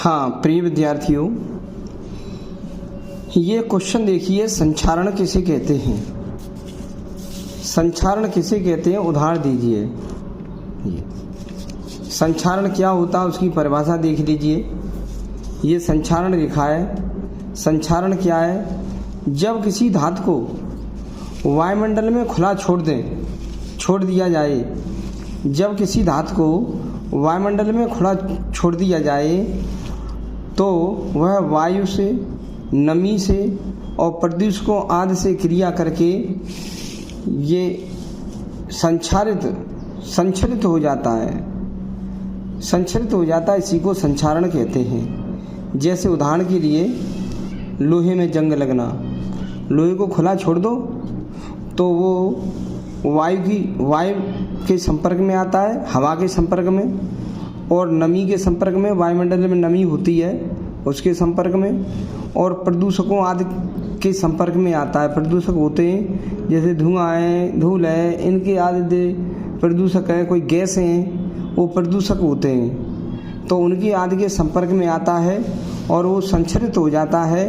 हाँ प्रिय विद्यार्थियों, ये क्वेश्चन देखिए, संचारण किसे कहते हैं? संचारण किसे कहते हैं, उदाहरण दीजिए। ये संचारण क्या होता है उसकी परिभाषा देख लीजिए। ये संचारण लिखा है। संचारण क्या है? जब किसी धातु को वायुमंडल में खुला छोड़ दिया जाए, जब किसी धातु को वायुमंडल में खुला छोड़ दिया जाए तो वह वायु से, नमी से और प्रदूषकों आदि से क्रिया करके ये संचरित हो जाता है। संचरित हो जाता है, इसी को संचारण कहते हैं। जैसे उदाहरण के लिए लोहे में जंग लगना। लोहे को खुला छोड़ दो तो वो वायु के संपर्क में आता है, हवा के संपर्क में, और नमी के संपर्क में, वायुमंडल में नमी होती है उसके संपर्क में, और प्रदूषकों आदि के संपर्क में आता है। प्रदूषक होते हैं जैसे धुआं है, धूल है, इनके आदि प्रदूषक है। कोई गैस हैं वो प्रदूषक होते हैं, तो उनके आदि के संपर्क में आता है और वो संचरित हो जाता है,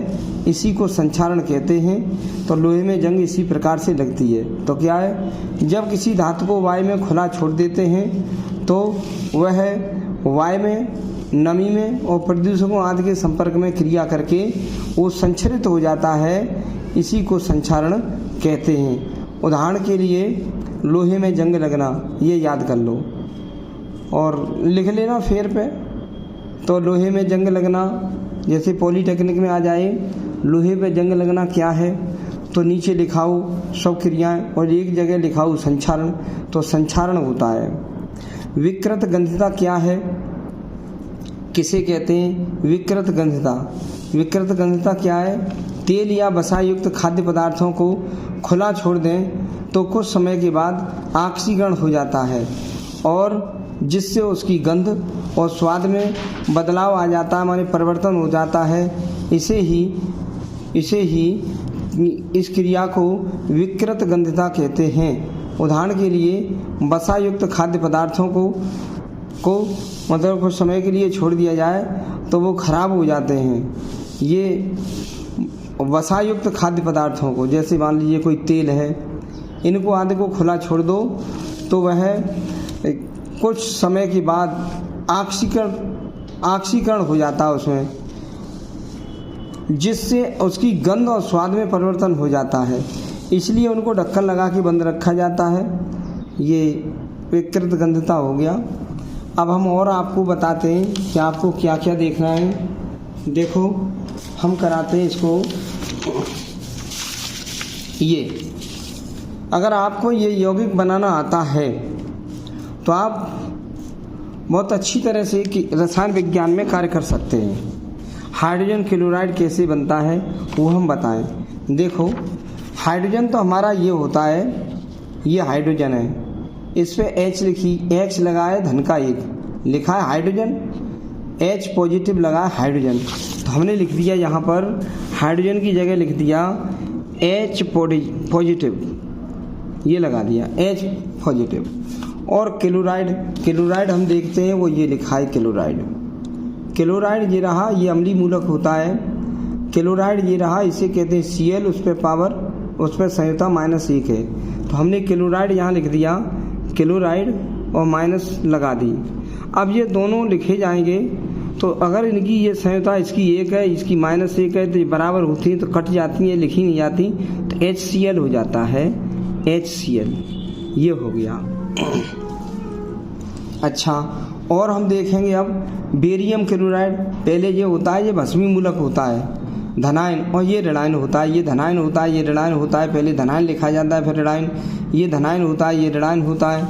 इसी को संचारण कहते हैं। तो लोहे में जंग इसी प्रकार से लगती है। तो क्या है, जब किसी धातु को वायु में खुला छोड़ देते हैं तो वह वायु में, नमी में और प्रदूषकों आदि के संपर्क में क्रिया करके वो संचरित हो जाता है, इसी को संचारण कहते हैं। उदाहरण के लिए लोहे में जंग लगना, ये याद कर लो और लिख लेना फेर पे। तो लोहे में जंग लगना, जैसे पॉलीटेक्निक में आ जाए, लोहे पे जंग लगना क्या है, तो नीचे लिखाओ सब क्रियाएं और एक जगह लिखाओ संचारण। तो संचारण होता है। विकृत गंधिता क्या है, किसे कहते हैं? विकृत गंधिता। विकृत गंधिता क्या है? तेल या वसा युक्त खाद्य पदार्थों को खुला छोड़ दें तो कुछ समय के बाद ऑक्सीकरण हो जाता है और जिससे उसकी गंध और स्वाद में बदलाव आ जाता है, माने परिवर्तन हो जाता है। इसे ही इस क्रिया को विकृत गंधिता कहते हैं। उदाहरण के लिए वसा युक्त खाद्य पदार्थों को मतलब कुछ समय के लिए छोड़ दिया जाए तो वो खराब हो जाते हैं। ये वसा युक्त खाद्य पदार्थों को, जैसे मान लीजिए कोई तेल है, इनको आदि को खुला छोड़ दो तो वह कुछ समय के बाद ऑक्सीकरण हो जाता है उसमें, जिससे उसकी गंध और स्वाद में परिवर्तन हो जाता है। इसलिए उनको ढक्कन लगा के बंद रखा जाता है। ये विकृत गंधता हो गया। अब हम और आपको बताते हैं कि आपको क्या क्या देखना है। देखो हम कराते हैं इसको। ये अगर आपको ये यौगिक बनाना आता है तो आप बहुत अच्छी तरह से रसायन विज्ञान में कार्य कर सकते हैं। हाइड्रोजन क्लोराइड कैसे बनता है वो हम बताएं। देखो हाइड्रोजन तो हमारा ये होता है, ये हाइड्रोजन है, इस पे H लगा है, धन का 1 लिखा है हाइड्रोजन, H पॉजिटिव लगा है हाइड्रोजन। तो हमने लिख दिया यहाँ पर हाइड्रोजन की जगह लिख दिया H पॉजिटिव, ये लगा दिया H पॉजिटिव। और क्लोराइड हम देखते हैं, वो ये लिखा है क्लोराइड ये रहा, ये अम्लीय मूलक होता है। क्लोराइड ये रहा, इसे कहते हैं Cl, उस पर पावर, उस पर संयुता -1 है। तो हमने क्लोराइड यहाँ लिख दिया, क्लोराइड और माइनस लगा दी। अब ये दोनों लिखे जाएंगे तो अगर इनकी ये संयुता, इसकी 1 है, इसकी -1 है, तो ये बराबर होती हैं तो कट जाती हैं, लिखी नहीं जाती, तो HCl हो जाता है, HCl ये हो गया। अच्छा, और हम देखेंगे अब बेरियम क्लोराइड। पहले ये होता है, ये भस्मी मूलक होता है, धनायन, और ये ऋणायन होता है। ये धनायन होता है, ये ऋणायन होता है। पहले धनायन लिखा जाता है फिर ऋणायन। ये धनायन होता है, ये ऋणायन होता है।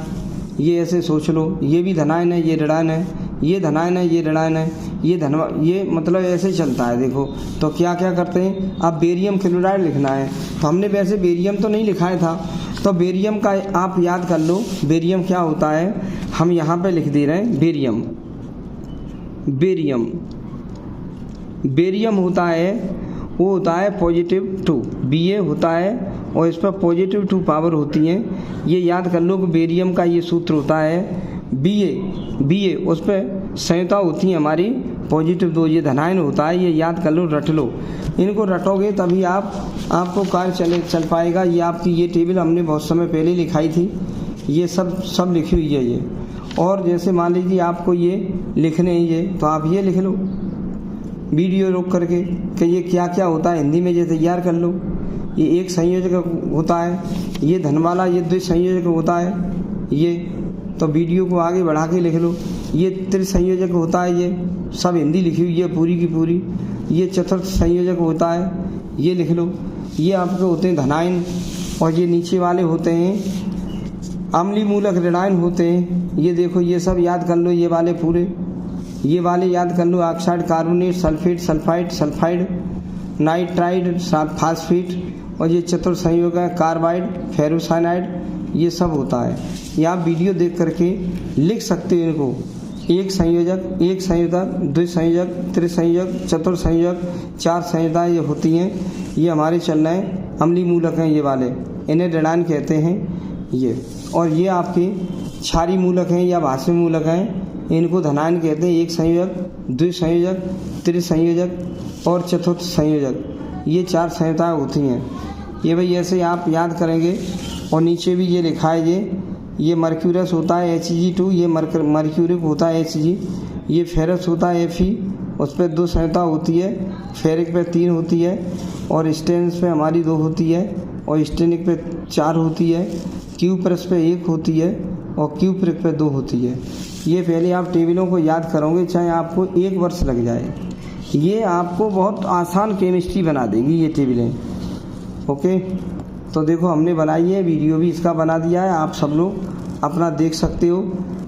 ये ऐसे सोच लो, ये भी धनायन है, ये ऋणायन है, ये धनायन है, ये ऋणायन है, ये मतलब ऐसे चलता है। देखो तो क्या क्या करते हैं, अब बेरियम क्लोराइड लिखना है तो हमने वैसे बेरियम तो नहीं लिखाया था, तो बेरियम का आप याद कर लो, बेरियम क्या होता है, हम यहाँ पे लिख दे रहे हैं बेरियम होता है, वो होता है +2, Ba होता है और इस पर +2 पावर होती है। ये याद कर लो कि बेरियम का ये सूत्र होता है Ba, उस पर संयुता होती है हमारी पॉजिटिव 2 ये धनायन होता है। ये याद कर लो, रट लो, इनको रटोगे तभी आपको कार्य चल पाएगा। ये आपकी ये टेबल हमने बहुत समय पहले लिखाई थी, ये सब लिखी हुई है ये। और जैसे मान लीजिए आपको ये लिखने हैं ये, तो आप ये लिख लो वीडियो रोक करके कि ये क्या क्या होता है हिंदी में ये तैयार कर लो। ये एक संयोजक होता है, ये धन वाला ये द्वि संयोजक होता है ये, तो वीडियो को आगे बढ़ा के लिख लो। ये त्रिसंयोजक होता है, ये सब हिंदी लिखी हुई है पूरी की पूरी। ये चतुर्थ संयोजक होता है, ये लिख लो। ये आपके होते हैं धनायन, और ये नीचे वाले होते हैं अम्लीय मूलक ऋणायन होते हैं। ये देखो ये सब याद कर लो, ये वाले पूरे, ये वाले याद कर लो। Oxide, carbonate, sulphate, sulphide, sulphide, nitride, phosphate, और ये चतुर्थ संयोग है कार्बाइड, फेरोसाइनाइड, ये सब होता है। ये आप वीडियो देख करके लिख सकते हो इनको। एक संयोजक, द्विसंयोजक, त्रिसंयोजक, चतुर्थ संयोजक, 4 संयोजकताएं ये होती हैं। ये हमारे चल रहे हैं अम्लीय मूलक हैं ये वाले, इन्हें ऋणायन कहते हैं ये। और ये आपके क्षारीय मूलक हैं या भास्वय मूलक हैं, इनको धनायन कहते हैं। एक संयोजक, द्विसंयोजक, त्रिसंयोजक और चतुर्थ संयोजक, ये 4 संयोजकताएं होती हैं। ये भाई ऐसे आप याद करेंगे। और नीचे भी ये लिखा है ये मर्क्यूरस होता है Hg2, ये मर्क्यूरिक होता है Hg, ये फेरस होता है Fe, उस पर 2 संयोजकता होती है, फेरिक पे 3 होती है, और स्टेनस पे हमारी 2 होती है, और स्टेनिक पे 4 होती है, क्यूप्रस पे 1 होती है, और क्यूप्रिक पे 2 होती है। ये पहले आप टेबलों को याद करोगे, चाहे आपको 1 वर्ष लग जाए, ये आपको बहुत आसान केमिस्ट्री बना देगी ये टेबलें। ओके, तो देखो हमने बनाई है, वीडियो भी इसका बना दिया है, आप सब लोग अपना देख सकते हो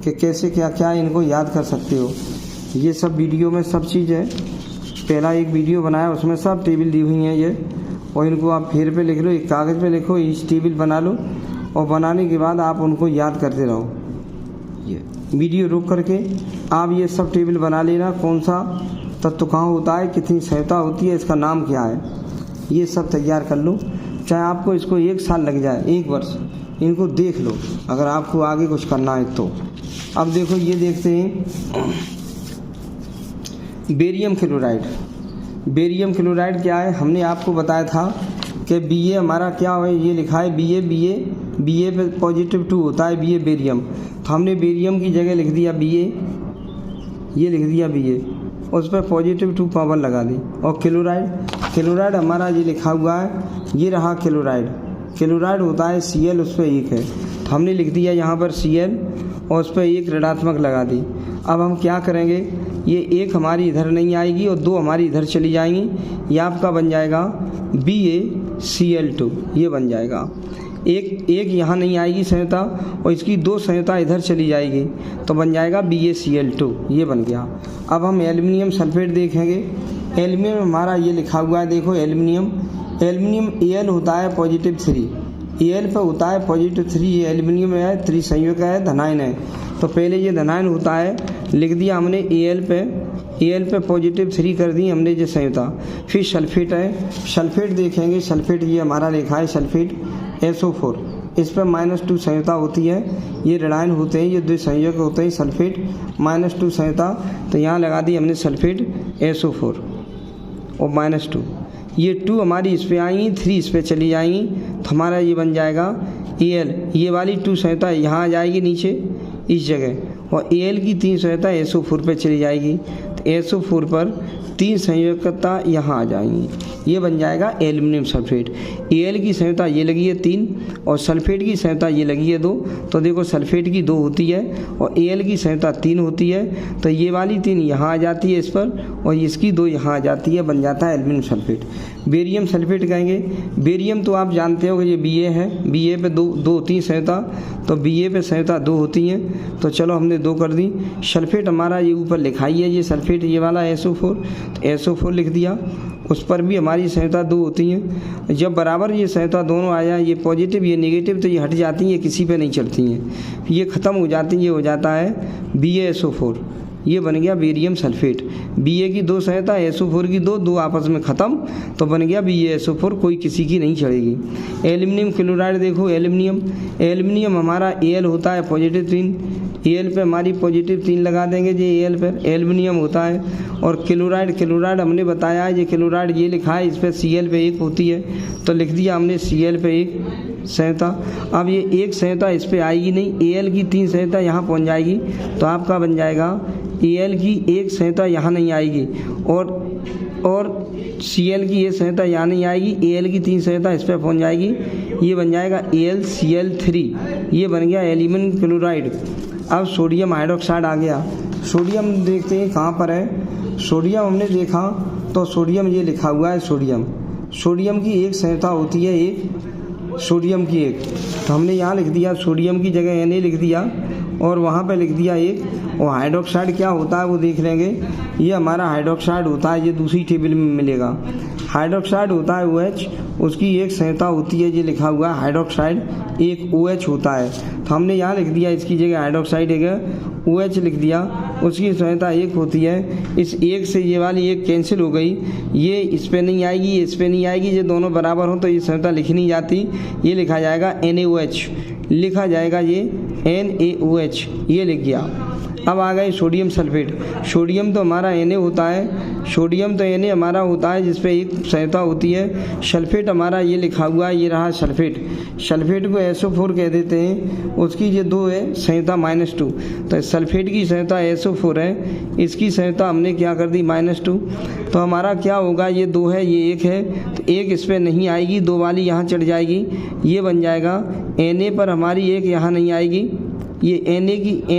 कि कैसे क्या क्या इनको याद कर सकते हो। ये सब वीडियो में सब चीज़ है। पहला एक वीडियो बनाया उसमें सब टेबल दी हुई हैं ये, और इनको आप फेर पे लिख लो, एक कागज़ पे लिखो, इस टेबल बना लो, और बनाने के बाद आप उनको याद करते रहो। ये वीडियो रोक करके आप ये सब टेबल बना लेना, कौन सा तत्व कहाँ होता है, कितनी संयोजकता होती है, इसका नाम क्या है, ये सब तैयार कर लो। चाहे आपको इसको 1 साल लग जाए, 1 वर्ष, इनको देख लो अगर आपको आगे कुछ करना है तो। अब देखो ये देखते हैं बेरियम क्लोराइड। बेरियम क्लोराइड क्या है, हमने आपको बताया था कि Ba हमारा क्या है, ये लिखा है Ba पे पॉजिटिव 2 होता है Ba बेरियम, तो हमने बेरियम की जगह लिख दिया Ba, ये लिख दिया Ba, उस पर पॉजिटिव 2 पावर लगा दी। और क्लोराइड हमारा ये लिखा हुआ है, ये रहा क्लोराइड होता है Cl, उस पर 1 है, तो हमने लिख दिया यहाँ पर Cl, और उस पर 1 ऋणात्मक लगा दी। अब हम क्या करेंगे, ये 1 हमारी इधर नहीं आएगी और 2 हमारी इधर चली जाएंगी, ये आपका बन जाएगा BaCl2, ये बन जाएगा। एक यहाँ नहीं आएगी संयोजकता, और इसकी 2 संयोजकता इधर चली जाएगी, तो बन जाएगा BaCl2, ये बन गया। अब हम एल्युमिनियम सल्फेट देखेंगे। एल्युमिनियम हमारा ये लिखा हुआ है, देखो एल्युमिनियम Al होता है पॉजिटिव 3, Al पे होता है पॉजिटिव 3, ये एल्युमिनियम है, त्रिसंयोजक है, धनायन है। तो पहले ये धनायन होता है, लिख दिया हमने Al पे पॉजिटिव 3 कर दी हमने ये संयोजकता। फिर सल्फेट है, सल्फेट देखेंगे, सल्फेट ये हमारा लिखा है सल्फेट SO4, इस पर -2 संयोजकता होती है, ये ऋणायन होते हैं, ये द्विसंयोजक होते हैं सल्फेट, -2 संयोजकता, तो यहाँ लगा दी हमने सल्फेट SO4 और -2, ये 2 हमारी इस पे आएंगी, 3 इस पे चली जाएंगी, तो हमारा ये बन जाएगा Al, ये वाली 2 संयोजकता यहाँ आ जाएगी नीचे इस जगह, और Al की 3 संयोजकता SO4 पे चली जाएगी, तो SO4 पर 3 संयोजकता यहाँ आ जाएंगी, ये बन जाएगा एल्युमिनियम सल्फेट। Al की संयोजकता ये लगी है 3, और सल्फेट की संयोजकता ये लगी है 2, तो देखो सल्फेट की 2 होती है और Al की संयोजकता 3 होती है, तो ये वाली 3 यहाँ आ जाती है इस पर, और इसकी 2 यहाँ आ जाती है, बन जाता है एल्युमिनियम सल्फेट। बेरियम सल्फेट कहेंगे। बेरियम तो आप जानते हो कि ये Ba है, Ba पे 2 होती हैं संयोजकता, तो Ba पे संयोजकता 2 होती हैं, तो चलो हमने 2 कर दी। सल्फेट हमारा ये ऊपर लिखाई है, ये सल्फेट ये वाला SO4, तो SO4 लिख दिया, उस पर भी हमारी संयोजकता 2 होती हैं। जब बराबर ये संयोजकता दोनों आ जाए, ये पॉजिटिव ये नेगेटिव, तो ये हट जाती हैं, ये किसी पे नहीं चढ़ती हैं, ये ख़त्म हो जाती हैं, ये हो जाता है BaSO4, ये बन गया बेरियम सल्फेट। Ba की 2 संयोजकता, SO4 की 2 आपस में ख़त्म, तो बन गया BaSO4, कोई किसी की नहीं चढ़ेगी। एल्युमिनियम क्लोराइड देखो, एल्युमिनियम हमारा Al होता है पॉजिटिव 3, Al पे हमारी पॉजिटिव 3 लगा देंगे जी Al पर, एल्युमिनियम होता है। और क्लोराइड हमने बताया है, ये क्लोराइड ये लिखा है, इस पर Cl पे 1 होती है, तो लिख दिया हमने Cl पे 1 संहिता। अब ये 1 संहिता इस पर आएगी नहीं, Al की 3 संहिता यहाँ पहुँच जाएगी, तो आपका बन जाएगा Al की 1 संहिता यहाँ नहीं आएगी, और Cl की ये संहिता यहाँ नहीं आएगी, Al की 3 संहिता इस पर पहुँच जाएगी, ये बन जाएगा AlCl3, ये बन गया एल्यूमिनियम क्लोराइड। अब सोडियम हाइड्रोक्साइड आ गया। सोडियम देखते हैं कहाँ पर है। सोडियम हमने देखा तो सोडियम ये लिखा हुआ है, सोडियम की 1 संहिता होती है, एक सोडियम की 1, तो हमने यहाँ लिख दिया सोडियम की जगह Na लिख दिया और वहाँ पे लिख दिया 1। और हाइड्रोक्साइड क्या होता है वो देख लेंगे। ये हमारा हाइड्रोक्साइड होता है, ये दूसरी टेबल में मिलेगा। हाइड्रोक्साइड होता है OH, उसकी 1 संहिता होती है, ये लिखा हुआ है हाइड्रोक्साइड, एक OH होता है, तो हमने यहाँ लिख दिया इसकी जगह हाइड्रोक्साइड एक OH लिख दिया, उसकी संहिता 1 होती है। इस 1 से ये वाली 1 कैंसिल हो गई, ये इस पे नहीं आएगी, ये इस पे नहीं आएगी, ये दोनों बराबर हो तो ये संहिता लिखी नहीं जाती, ये लिखा जाएगा NaOH, लिखा जाएगा ये NaOH, ये लिख गया। अब आ गए सोडियम सल्फेट। सोडियम तो हमारा Na होता है, सोडियम तो Na हमारा होता है जिस पे 1 संहिता होती है। सल्फेट हमारा ये लिखा हुआ है, ये रहा सल्फेट, सल्फेट को SO4 कह देते हैं, उसकी ये 2 है संहिता -2, तो सल्फेट की संहिता SO4 है, इसकी संहिता हमने क्या कर दी -2, तो हमारा क्या होगा, ये 2 है ये 1 है, तो 1 इस पर नहीं आएगी, 2 वाली यहाँ चढ़ जाएगी, ये बन जाएगा Na पर हमारी 1 यहाँ नहीं आएगी, ये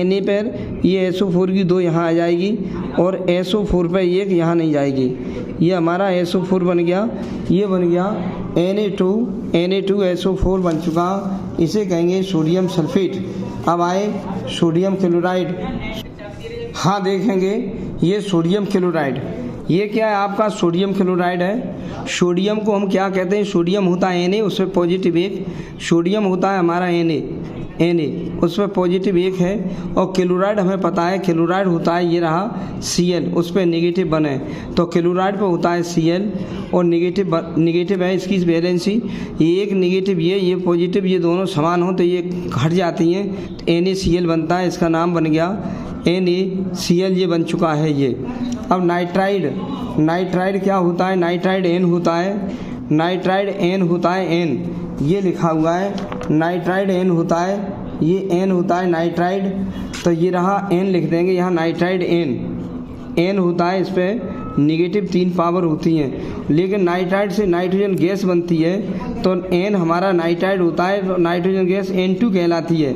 Na पर ये SO4 की 2 यहाँ आ जाएगी और SO4 पर 1 यहाँ नहीं जाएगी, ये हमारा SO4 बन गया, ये बन गया Na2SO4 बन चुका, इसे कहेंगे सोडियम सल्फेट। अब आए सोडियम क्लोराइड। हाँ देखेंगे ये सोडियम क्लोराइड, ये क्या है आपका सोडियम क्लोराइड है। सोडियम को हम क्या कहते हैं, सोडियम होता है Na, उसमें पॉजिटिव 1, सोडियम होता है हमारा Na, उसमें पॉजिटिव 1 है। और क्लोराइड हमें पता है, क्लोराइड होता है ये रहा Cl, उस पर नेगेटिव 1 है, तो क्लोराइड पर होता है Cl और नेगेटिव है इसकी वैलेंसी, ये एक नेगेटिव ये पॉजिटिव, ये दोनों समान हो तो ये घट जाती हैं, तो NaCl बनता है, इसका नाम बन गया NaCl, ये बन चुका है ये। अब नाइट्राइड क्या होता है, नाइट्राइड N होता है, नाइट्राइड N होता है, N ये लिखा हुआ है, नाइट्राइड N होता है, ये N होता है नाइट्राइड, तो ये रहा N लिख देंगे यहाँ, नाइट्राइड N होता है, इस पर नेगेटिव 3 पावर होती हैं, लेकिन नाइट्राइड से नाइट्रोजन गैस बनती है, तो N हमारा नाइट्राइड होता है, तो नाइट्रोजन गैस N2 कहलाती है।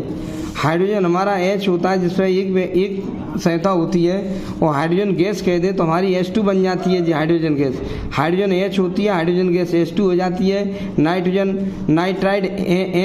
हाइड्रोजन हमारा H होता है, जिसमें एक संहिता होती है, और हाइड्रोजन गैस कह दे तो हमारी H2 बन जाती है जी, हाइड्रोजन गैस, हाइड्रोजन H होती है, हाइड्रोजन गैस H2 हो जाती है। नाइट्राइड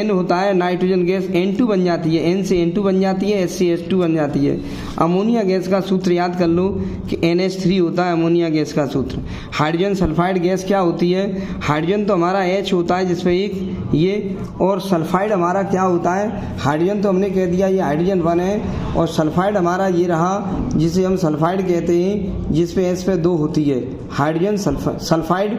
N होता है, नाइट्रोजन गैस N2 बन जाती है, N से N2 बन जाती है, H से H2 बन जाती है। अमोनिया गैस का सूत्र याद कर लो कि NH3 होता है अमोनिया गैस का सूत्र। हाइड्रोजन सल्फाइड गैस क्या होती है, हाइड्रोजन तो हमारा H होता है जिसपे एक ये, और सल्फाइड हमारा क्या होता है, हाइड्रोजन तो हमने कह दिया ये हाइड्रोजन 1 है, और सल्फाइड हमारा ये रहा जिसे हम सल्फाइड कहते हैं, जिस पे S पे 2 होती है, हाइड्रोजन सल्फाइड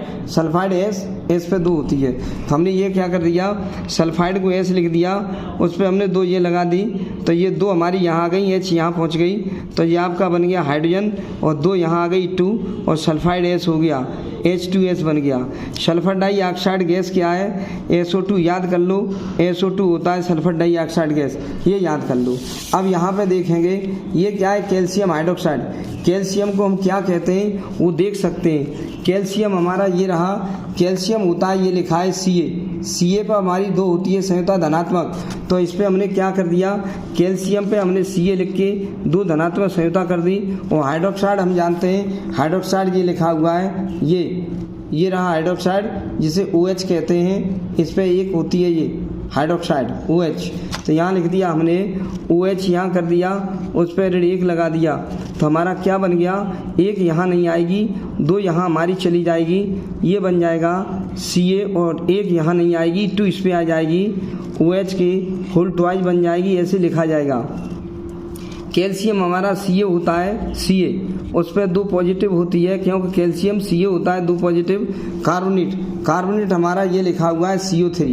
S पे 2 होती है, तो हमने ये क्या कर दिया, सल्फाइड को S लिख दिया, उस पर हमने 2 ये लगा दी, तो ये 2 हमारी यहाँ आ गई, H यहाँ पहुँच गई, तो ये आपका बन गया हाइड्रोजन, और 2 यहाँ आ गई 2, और सल्फाइड S हो गया, H2S बन गया। सल्फर डाइऑक्साइड गैस क्या है, SO2 याद कर लो, SO2 होता है सल्फर डाइऑक्साइड गैस, ये याद कर लो। अब यहाँ पे देखेंगे ये क्या है, कैल्शियम हाइड्रोक्साइड। कैल्शियम को हम क्या कहते हैं वो देख सकते हैं। कैल्शियम हमारा ये रहा, कैल्शियम होता है ये लिखा है Ca पर हमारी 2 होती है संहिता धनात्मक, तो इस पर हमने क्या कर दिया, कैल्शियम पे हमने Ca लिख के 2 धनात्मक संहिता कर दी। और हाइड्रोक्साइड हम जानते हैं, हाइड्रोक्साइड ये लिखा हुआ है, ये रहा हाइड्रोक्साइड जिसे OH कहते हैं, इस पर 1 होती है ये हाइड्रोक्साइड OH, तो यहाँ लिख दिया हमने OH, यहाँ कर दिया, उस पर 1 लगा दिया, तो हमारा क्या बन गया, 1 यहाँ नहीं आएगी, 2 यहाँ हमारी चली जाएगी, ये बन जाएगा Ca, और 1 यहाँ नहीं आएगी, 2 इस पर आ जाएगी, OH की होल ट्वाइस बन जाएगी, ऐसे लिखा जाएगा। कैल्शियम हमारा Ca होता है, Ca उस पर 2 पॉजिटिव होती है, क्योंकि कैल्शियम Ca होता है 2 पॉजिटिव। कार्बोनेट हमारा ये लिखा हुआ है CO3,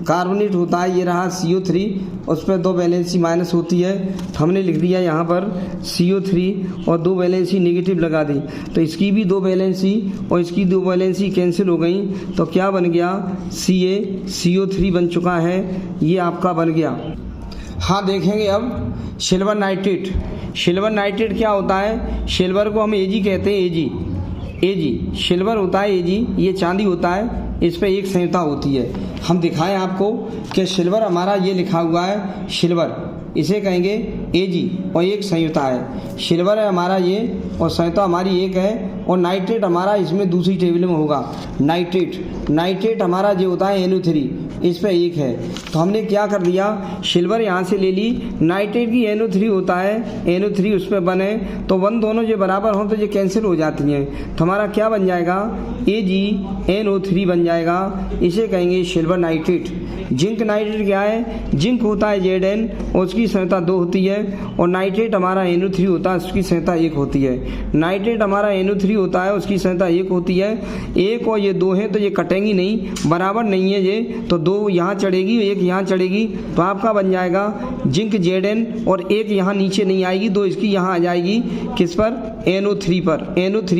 कार्बोनेट होता है, ये रहा CO3, उस पर 2 वैलेंसी माइनस होती है, तो हमने लिख दिया यहाँ पर CO3 और 2 वैलेंसी नेगेटिव लगा दी, तो इसकी भी 2 वैलेंसी और इसकी 2 वैलेंसी कैंसिल हो गई, तो क्या बन गया CO3 बन चुका है, ये आपका बन गया। हाँ देखेंगे अब सिल्वर नाइट्रेट। सिल्वर नाइट्रेट क्या होता है, सिल्वर को हम Ag कहते हैं, Ag सिल्वर होता है, Ag ये चांदी होता है, इस पे एक संयुक्ता होती है। हम दिखाएं आपको कि सिल्वर हमारा ये लिखा हुआ है सिल्वर, इसे कहेंगे Ag और एक संयुक्ता है, सिल्वर है हमारा ये और संयुक्ता हमारी एक है, और नाइट्रेट हमारा इसमें दूसरी टेबल में होगा नाइट्रेट हमारा जो होता है NO3, इस पे एक है। तो हमने क्या कर दिया, सिल्वर यहाँ से ले ली, नाइट्रेट की NO3 होता है, NO3 उस पर बने, तो 1 दोनों जो बराबर हों तो ये कैंसिल हो जाती हैं, तो हमारा क्या बन जाएगा AgNO3 बन जाएगा, इसे कहेंगे सिल्वर नाइट्रेट। जिंक नाइट्रेट क्या है, जिंक होता है Zn और उसकी संयुक्ता 2 होती है, और नाइट्रेट हमारा NO3 होता है, उसकी संयुक्ता 1 होती है। नाइट्रेट हमारा NO3 होता है, उसकी संयुक्ता 1 होती है, 1 और ये 2 हैं तो ये कटेंगी नहीं, बराबर नहीं है ये, तो 2 यहाँ चढ़ेगी 1 यहाँ चढ़ेगी, तो आपका बन जाएगा जिंक Zn, और 1 यहाँ नीचे नहीं आएगी, 2 इसकी यहाँ आ जाएगी, किस पर, NO3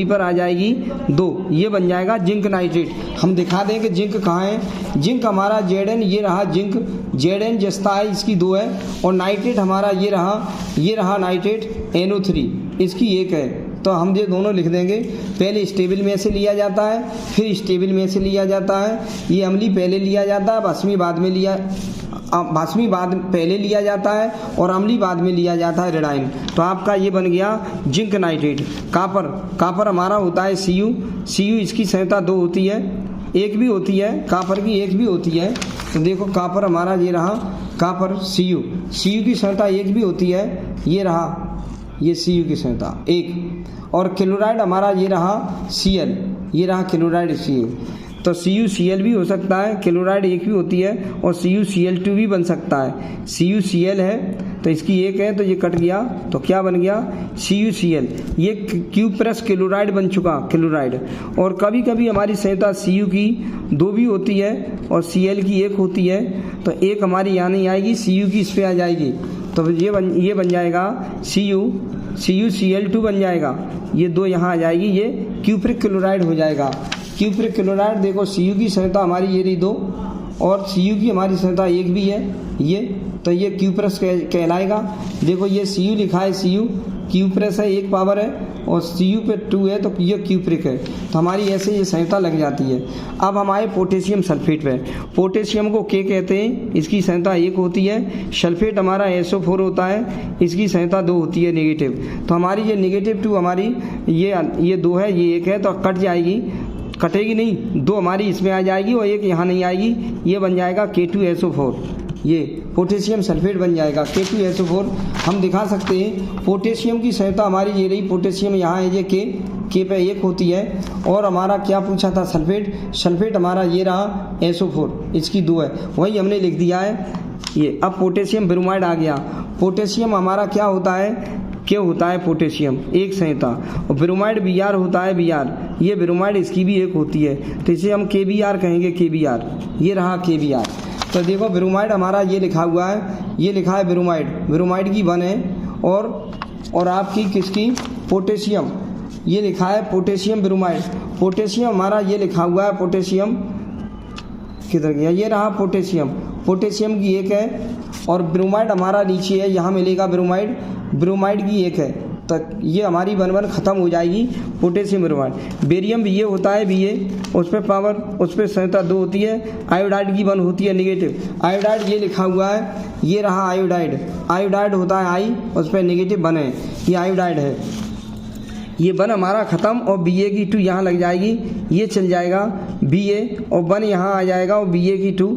पर आ जाएगी 2, ये बन जाएगा जिंक नाइट्रेट। हम दिखा दें कि जिंक कहाँ है, जिंक हमारा Zn, ये रहा जिंक Zn जस्ता है, इसकी 2 है, और नाइट्रेट हमारा ये रहा नाइट्रेट NO3, इसकी 1 है, तो हम ये दोनों लिख देंगे। पहले इस टेबल में से लिया जाता है, फिर इस टेबल में से लिया जाता है, ये अम्लीय पहले लिया जाता है, भस्मी बाद पहले लिया जाता है, और अम्लीय बाद में लिया जाता है रेडाइन। तो आपका ये बन गया जिंक नाइट्रेट। कापर हमारा होता है Cu, इसकी संयुक्ता 2 होती है, 1 भी होती है, कापर की 1 भी होती है, तो देखो कापर हमारा ये रहा कापर Cu की संयुक्ता 1 भी होती है, ये रहा ये Cu की संयुक्ता 1, और क्लोराइड हमारा ये रहा Cl, ये रहा क्लोराइड Cl, तो CuCl भी हो सकता है, क्लोराइड 1 भी होती है, और CuCl2 भी बन सकता है। CuCl है तो इसकी 1 है, तो ये कट गया, तो क्या बन गया CuCl, ये क्यूप्रस क्लोराइड बन चुका, क्लोराइड। और कभी कभी हमारी संयुक्ता Cu की 2 भी होती है और Cl की 1 होती है, तो 1 हमारी यहाँ नहीं आएगी, Cu की इस पे आ जाएगी, तो ये बन जाएगा CuCl2 बन जाएगा, ये 2 यहाँ आ जाएगी, ये क्यूप्रिक क्लोराइड हो जाएगा। क्यूप्रिक क्लोराइड देखो Cu की संयुक्ता हमारी ये रही 2, और Cu की हमारी संयुक्ता 1 भी है, ये तो ये क्यूप्रस कहलाएगा। देखो ये Cu लिखा है, Cu क्यूप्रस है, 1 पावर है, और Cu पे 2 है, तो ये क्यूप्रिक है, तो हमारी ऐसे ये संयुक्ता लग जाती है। अब हम आए पोटेशियम सल्फेट पे। पोटेशियम को K कहते हैं, इसकी संयुक्ता 1 होती है। सल्फेट हमारा SO4 होता है, इसकी संयुक्ता 2 होती है नेगेटिव, तो हमारी ये नेगेटिव 2 हमारी ये 2 है, ये 1 है, तो कट जाएगी, कटेगी नहीं, 2 हमारी इसमें आ जाएगी और 1 यहाँ नहीं आएगी, ये बन जाएगा K2SO4, ये पोटेशियम सल्फेट बन जाएगा K2SO4। हम दिखा सकते हैं पोटेशियम की संयुक्ता हमारी ये रही, पोटेशियम यहाँ है, ये K पे 1 होती है, और हमारा क्या पूछा था सल्फेट हमारा ये रहा SO4, इसकी 2 है, वही हमने लिख दिया है ये। अब पोटेशियम ब्रोमाइड आ गया। पोटेशियम हमारा क्या होता है, क्या होता है पोटेशियम, एक संयुक्ता, और ब्रोमाइड Br होता है, Br, ये ब्रोमाइड इसकी भी 1 होती है, तो इसे हम KBr कहेंगे, KBr, ये रहा KBr। तो देखो ब्रोमाइड हमारा ये लिखा हुआ है, ये लिखा है ब्रोमाइड की 1 है, और आपकी किसकी पोटेशियम, ये लिखा है पोटेशियम ब्रोमाइड। पोटेशियम हमारा ये लिखा हुआ है, पोटेशियम किधर गया, ये रहा पोटेशियम की 1 है, और ब्रोमाइड हमारा नीचे है, यहाँ मिलेगा ब्रोमाइड की 1 है, तो ये हमारी 1 ख़त्म हो जाएगी पोटेशियम ब्रोमाइड। बेरियम Ba होता है, Ba उस पर संयुक्ता 2 होती है, आयोडाइड की 1 होती है नेगेटिव। आयोडाइड ये लिखा हुआ है, ये रहा आयोडाइड होता है I, उस पर नेगेटिव 1 है, ये आयोडाइड है, ये 1 हमारा ख़त्म, और Ba की 2 यहाँ लग जाएगी, ये चल जाएगा Ba, और 1 यहाँ आ जाएगा, और Ba की 2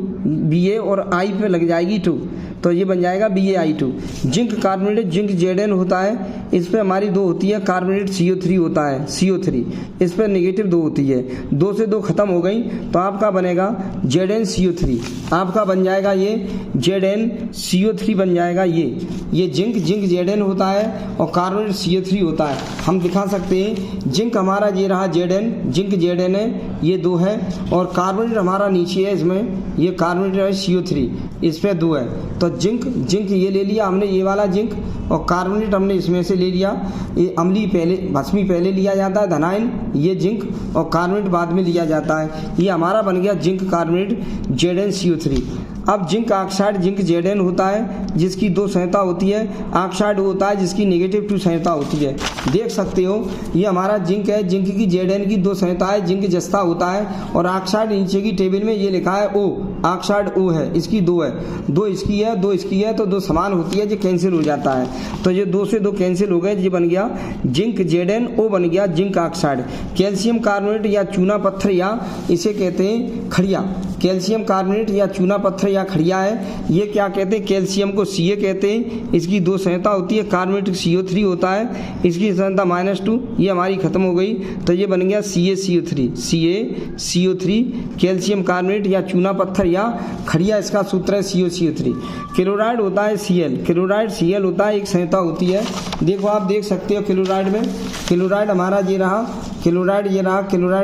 Ba और I पे लग जाएगी 2, तो ये बन जाएगा BaI2। Zinc carbonate zinc Zn होता है, इस पर हमारी 2 होती है, कार्बोनेट CO3 होता है CO3, इस पर नेगेटिव 2 होती है, 2 से 2 खत्म हो गई तो आपका बनेगा ZnCO3, आपका बन जाएगा ये ZnCO3 बन जाएगा। ये जिंक Zn होता है और कार्बोनेट CO3 होता है। हम दिखा सकते हैं जिंक हमारा ये रहा Zn, जिंक Zn है, ये 2 है, और कार्बोनेट हमारा नीचे है, इसमें ये कार्बोनेट है CO3, इस पे 2 है। तो जिंक ये ले लिया हमने, ये वाला जिंक, और कार्बोनेट हमने इसमें से ले लिया। ये अम्ली पहले, भस्मी पहले लिया जाता है धनायन, ये जिंक, और कार्बोनेट बाद में लिया जाता है। ये हमारा बन गया जिंक कार्बोनेट ZnCO3। अब जिंक ऑक्साइड जिंक Zn होता है जिसकी 2 संयुता होती है, ऑक्साइड होता है जिसकी नेगेटिव 2 संयुता होती है। देख सकते हो ये हमारा जिंक है, जिंक की Zn की 2 संयुता है, जिंक जस्ता होता है, और ऑक्साइड नीचे की टेबल में ये लिखा है O, ऑक्साइड O है, इसकी 2 है, 2 इसकी है, 2 इसकी है, तो 2 समान होती है, जो कैंसिल हो जाता है। तो ये 2 से 2 कैंसिल हो गए, ये बन गया जिंक ZnO बन गया जिंक ऑक्साइड। कैल्शियम कार्बोनेट या चूना पत्थर या इसे कहते हैं खड़िया, कैल्शियम कार्बोनेट या चूना पत्थर या खड़िया है। ये क्या कहते हैं, कैल्शियम को Ca कहते हैं, इसकी 2 संयुता होती है, कार्बोनेट CO3 होता है, इसकी संयुता -2, ये हमारी खत्म हो गई, तो ये बन गया CaCO3 कैल्शियम कार्बोनेट या चूना पत्थर या खड़िया, इसका सूत्र है CaCO3। क्लोराइड होता है Cl होता है, एक संयुता होती है। देखो आप देख सकते हो क्लोराइड में, क्लोराइड हमारा ये रहा, क्लोराइड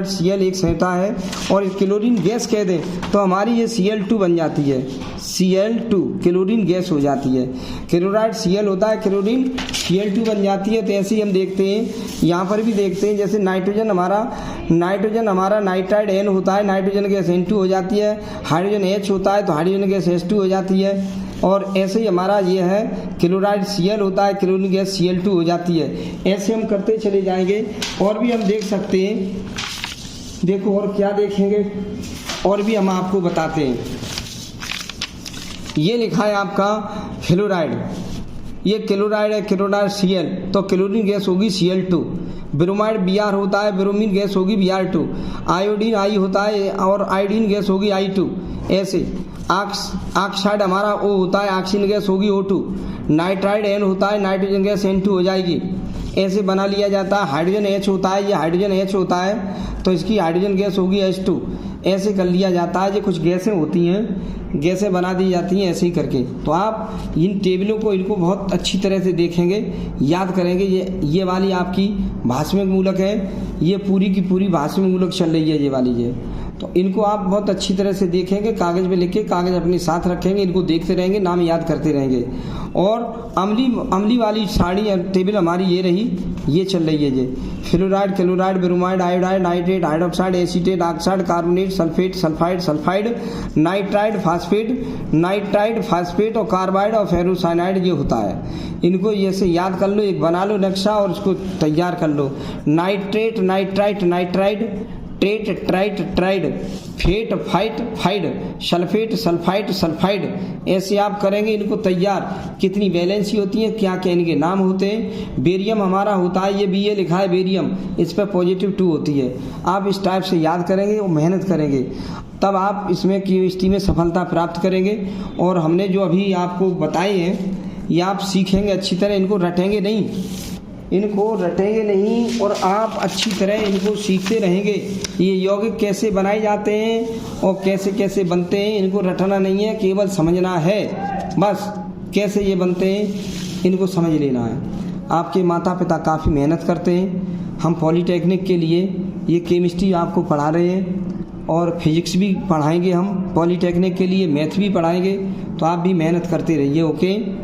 Cl एक संयुता है, और क्लोरीन गैस कह दें तो हमारी ये Cl2 बन जाती है, Cl2 क्लोरीन गैस हो जाती है। क्लोराइड Cl होता है, क्लोरीन Cl2 बन जाती है। तो ऐसे ही हम देखते हैं, यहाँ पर भी देखते हैं, जैसे नाइट्रोजन हमारा नाइट्राइड N होता है, नाइट्रोजन गैस N2 हो जाती है, हाइड्रोजन H होता है तो हाइड्रोजन गैस H2 हो जाती है। और ऐसे ही हमारा ये है क्लोराइड Cl होता है, क्लोरीन गैस Cl2 हो जाती है। ऐसे हम करते चले जाएंगे, और भी हम देख सकते हैं। देखो और क्या देखेंगे, और भी हम आपको बताते हैं। ये लिखा है आपका फ्लोराइड, ये क्लोराइड है, क्लोराइड Cl, तो क्लोरीन गैस होगी Cl2। ब्रोमाइड Br होता है, ब्रोमीन गैस होगी Br2। आयोडीन I होता है, और आयोडीन गैस होगी I2। ऐसे ऑक्साइड हमारा O होता है, ऑक्सीजन गैस होगी O2। नाइट्राइड N होता है, नाइट्रोजन गैस N2 हो जाएगी। ऐसे बना लिया जाता है। हाइड्रोजन H होता है, ये हाइड्रोजन H होता है, तो इसकी हाइड्रोजन गैस होगी H2। ऐसे कर लिया जाता है। ये कुछ गैसें होती हैं, गैसें बना दी जाती हैं ऐसे ही करके। तो आप इन टेबलों को, इनको बहुत अच्छी तरह से देखेंगे, याद करेंगे। ये वाली आपकी भाषमिक मूलक है, ये पूरी की पूरी भाषमिक मूलक चल रही है ये वाली। ये तो इनको आप बहुत अच्छी तरह से देखेंगे, कागज़ में लिख के कागज़ अपने साथ रखेंगे, इनको देखते रहेंगे, नाम याद करते रहेंगे। और अम्ली वाली साड़ी टेबल हमारी ये रही, ये चल रही है। ये fluoride, chloride, bromide, iodide, nitrate, hydroxide, acetate, oxide, carbonate, sulphate, sulphide, nitride, phosphate और कार्बाइड और फेरोसाइनाइड ये होता है। इनको ऐसे याद कर लो, एक बना लो नक्शा और इसको तैयार कर लो। नाइट्रेट, नाइट्राइड, ट्राइड, फेट, फाइड, सल्फाइड, ऐसे आप करेंगे इनको तैयार। कितनी वैलेंसी होती है, क्या क्या इनके नाम होते हैं। बेरियम हमारा होता है, ये BA लिखा है बेरियम, इस पर +2 होती है। आप इस टाइप से याद करेंगे और मेहनत करेंगे, तब आप इसमें केमिस्ट्री में सफलता प्राप्त करेंगे। और हमने जो अभी आपको बताए हैं ये आप सीखेंगे अच्छी तरह, इनको रटेंगे नहीं और आप अच्छी तरह इनको सीखते रहेंगे। ये यौगिक कैसे बनाए जाते हैं और कैसे कैसे बनते हैं, इनको रटना नहीं है, केवल समझना है बस। कैसे ये बनते हैं इनको समझ लेना है। आपके माता पिता काफ़ी मेहनत करते हैं। हम पॉलीटेक्निक के लिए ये केमिस्ट्री आपको पढ़ा रहे हैं और फिजिक्स भी पढ़ाएंगे हम पॉलीटेक्निक के लिए, मैथ भी पढ़ाएंगे। तो आप भी मेहनत करते रहिए। ओके।